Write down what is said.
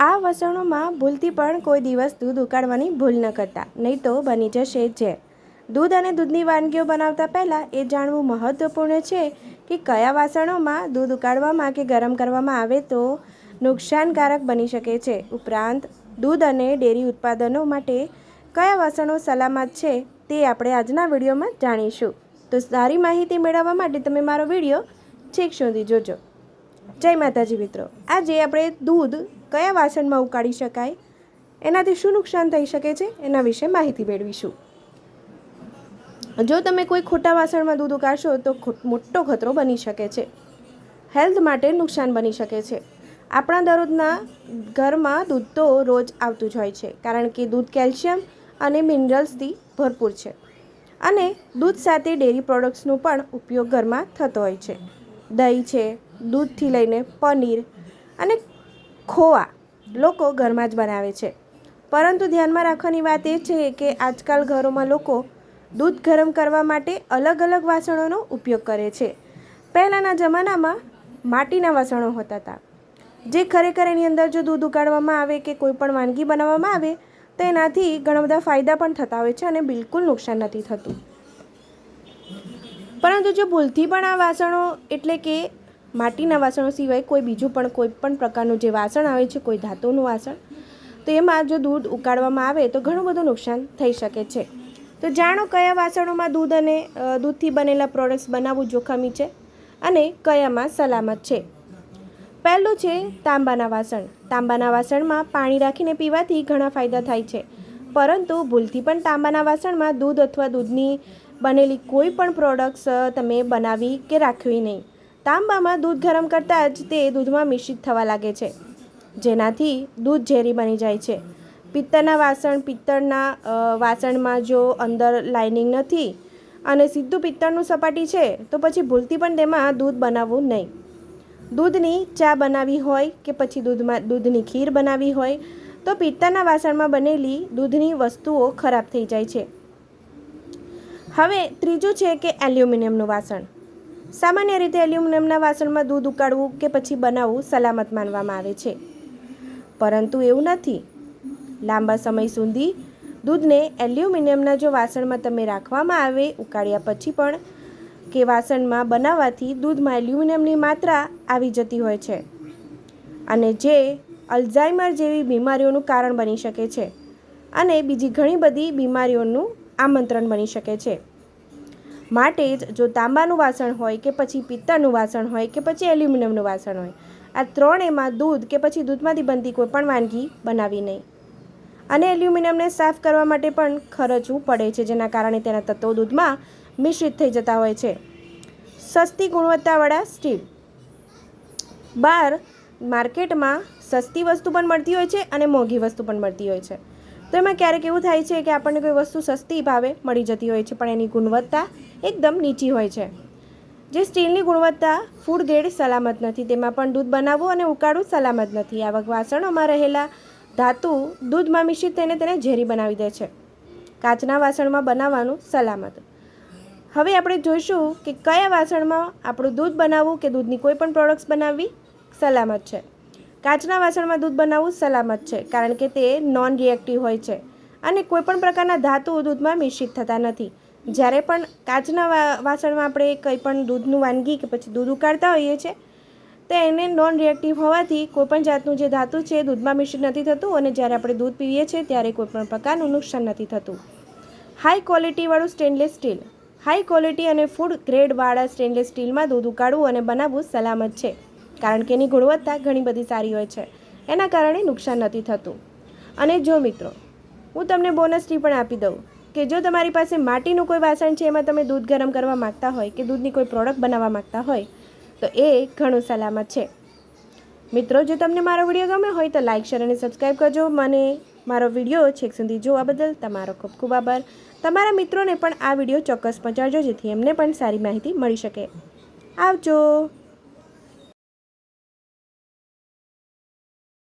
આ વાસણોમાં ભૂલથી પણ કોઈ દિવસ દૂધ ઉકાળવાની ભૂલ ન કરતા, નહીં તો બની જશે ઝેર. દૂધ અને દૂધની વાનગીઓ બનાવતા પહેલાં એ જાણવું મહત્ત્વપૂર્ણ છે કે કયા વાસણોમાં દૂધ ઉકાળવામાં કે ગરમ કરવામાં આવે તો નુકસાનકારક બની શકે છે. ઉપરાંત દૂધ અને ડેરી ઉત્પાદનો માટે કયા વાસણો સલામત છે તે આપણે આજના વિડીયોમાં જાણીશું. તો સારી માહિતી મેળવવા માટે તમે મારો વિડીયો છેક સુધી જોજો. જય માતાજી મિત્રો, આજે આપણે દૂધ કયા વાસણમાં ઉકાળી શકાય, એનાથી શું નુકસાન થઈ શકે છે એના વિશે માહિતી મેળવીશું. જો તમે કોઈ ખોટા વાસણમાં દૂધ ઉકાળશો તો મોટો ખતરો બની શકે છે. હેલ્થ માટે નુકસાન બની શકે છે. આપણા દરરોજના ઘરમાં દૂધ તો રોજ આવતું જ હોય છે, કારણ કે દૂધ કેલ્શિયમ અને મિનરલ્સથી ભરપૂર છે અને દૂધ સાથે ડેરી પ્રોડક્ટ્સનો પણ ઉપયોગ ઘરમાં થતો હોય છે. દહીં છે, દૂધથી લઈને પનીર અને ખોવા લોકો ઘરમાં જ બનાવે છે. પરંતુ ધ્યાનમાં રાખવાની વાત એ છે કે આજકાલ ઘરોમાં લોકો દૂધ ગરમ કરવા માટે અલગ અલગ વાસણોનો ઉપયોગ કરે છે. પહેલાંના જમાનામાં માટીના વાસણો હોતા હતા, જે ખરેખર એની અંદર જો દૂધ ઉકાળવામાં આવે કે કોઈ પણ વાનગી બનાવવામાં આવે તો એનાથી ઘણા બધા ફાયદા પણ થતા હોય છે અને બિલકુલ નુકસાન નથી થતું. પરંતુ જો ભૂલથી પણ આ વાસણો એટલે કે માટીના વાસણો સિવાય કોઈ પણ પ્રકારનું જે વાસણ આવે છે, કોઈ ધાતુનું વાસણ, તો એમાં જો દૂધ ઉકાળવામાં આવે તો ઘણું બધું નુકસાન થઈ શકે છે. તો જાણો કયા વાસણોમાં દૂધ અને દૂધથી બનેલા પ્રોડક્ટ્સ બનાવવું જોખમી છે અને કયામાં સલામત છે. પહેલું છે તાંબાના વાસણ. તાંબાના વાસણમાં પાણી રાખીને પીવાથી ઘણા ફાયદા થાય છે, પરંતુ ભૂલથી પણ તાંબાના વાસણમાં દૂધ અથવા દૂધની બનેલી કોઈ પણ પ્રોડક્ટ્સ તમે બનાવી કે રાખવી નહીં. તાંબામાં દૂધ ગરમ કરતાં જ તે દૂધમાં મિશ્રિત થવા લાગે છે, જેનાથી દૂધ ઝેરી બની જાય છે. પિત્તળના વાસણમાં જો અંદર લાઇનિંગ નથી અને સીધું પિત્તળનું સપાટી છે તો પછી ભૂલથી પણ તેમાં દૂધ બનાવવું નહીં. દૂધની ચા બનાવી હોય કે પછી દૂધની ખીર બનાવી હોય તો પિત્તળના વાસણમાં બનેલી દૂધની વસ્તુઓ ખરાબ થઈ જાય છે. હવે ત્રીજું છે કે એલ્યુમિનિયમનું વાસણ. સામાન્ય રીતે એલ્યુમિનિયમના વાસણમાં દૂધ ઉકાળવું કે પછી બનાવવું સલામત માનવામાં આવે છે, પરંતુ એવું નથી. લાંબા સમય સુધી દૂધને એલ્યુમિનિયમના જો વાસણમાં તમે રાખવામાં આવે ઉકાળ્યા પછી પણ કે વાસણમાં બનાવવાથી દૂધમાં એલ્યુમિનિયમની માત્રા આવી જતી હોય છે અને જે અલ્ઝાઇમર જેવી બીમારીઓનું કારણ બની શકે છે અને બીજી ઘણી બધી બીમારીઓનું આમંત્રણ બની શકે છે. માટે જ જો તાંબાનું વાસણ હોય કે પછી પિત્તળનું વાસણ હોય કે પછી એલ્યુમિનિયમનું વાસણ હોય, આ ત્રણેયમાં દૂધ કે પછી દૂધમાંથી બનતી કોઈ પણ વાનગી બનાવી નહીં. અને એલ્યુમિનિયમને સાફ કરવા માટે પણ ખર્ચવું પડે છે, જેના કારણે તેના તત્વો દૂધમાં મિશ્રિત થઈ જતા હોય છે. સસ્તી ગુણવત્તાવાળા સ્ટીલ. બહાર માર્કેટમાં સસ્તી વસ્તુ પણ મળતી હોય છે અને મોંઘી વસ્તુ પણ મળતી હોય છે. તો એમાં ક્યારેક એવું થાય છે કે આપણને કોઈ વસ્તુ સસ્તી ભાવે મળી જતી હોય છે, પણ એની ગુણવત્તા એકદમ નીચી હોય છે. જે સ્ટીલની ગુણવત્તા ફૂડ ગ્રેડ સલામત નથી, તેમાં પણ દૂધ બનાવવું અને ઉકાળવું સલામત નથી. આવા વાસણોમાં રહેલા ધાતુ દૂધમાં મિશ્રિત થઈને તેને ઝેરી બનાવી દે છે. કાચના વાસણમાં બનાવવાનું સલામત. હવે આપણે જોઈશું કે કયા વાસણમાં આપણું દૂધ બનાવવું કે દૂધની કોઈ પણ પ્રોડક્ટ્સ બનાવવી સલામત છે. કાચના વાસણમાં દૂધ બનાવવું સલામત છે, કારણ કે તે નોન રિએક્ટિવ હોય છે અને કોઈપણ પ્રકારના ધાતુ દૂધમાં મિશ્રિત થતા નથી. જ્યારે પણ કાચના વાસણમાં આપણે કંઈ પણ દૂધનું વાનગી કે પછી દૂધ ઉકાળતા હોઈએ છીએ તો એને નોન રિએક્ટિવ હોવાથી કોઈપણ જાતનું જે ધાતુ છે એ દૂધમાં મિશ્રિત નથી થતું અને જ્યારે આપણે દૂધ પીએ છીએ ત્યારે કોઈપણ પ્રકારનું નુકસાન નથી થતું. હાઈ ક્વોલિટીવાળું સ્ટેનલેસ સ્ટીલ. હાઈ ક્વોલિટી અને ફૂડ ગ્રેડવાળા સ્ટેનલેસ સ્ટીલમાં દૂધ ઉકાળવું અને બનાવવું સલામત છે, કારણ કે એની ગુણવત્તા ઘણી બધી સારી હોય છે. એના કારણે નુકસાન નથી થતું. અને જો મિત્રો, હું તમને બોનસ ટીપ પણ આપી દઉં કે જો તમારી પાસે માટીનું કોઈ વાસણ છે, એમાં તમે દૂધ ગરમ કરવા માગતા હોય કે દૂધની કોઈ પ્રોડક્ટ બનાવવા માગતા હોય તો એ ઘણું સલામત છે. મિત્રો, જો તમને મારો વિડીયો ગમ્યો હોય તો લાઇક, શેર અને સબસ્ક્રાઈબ કરજો. મને મારો વિડીયો છેક સુધી જોવા બદલ તમારો ખૂબ ખૂબ આભાર. તમારા મિત્રોને પણ આ વિડીયો ચોક્કસ પહોંચાડજો, જેથી એમને પણ સારી માહિતી મળી શકે. આવજો.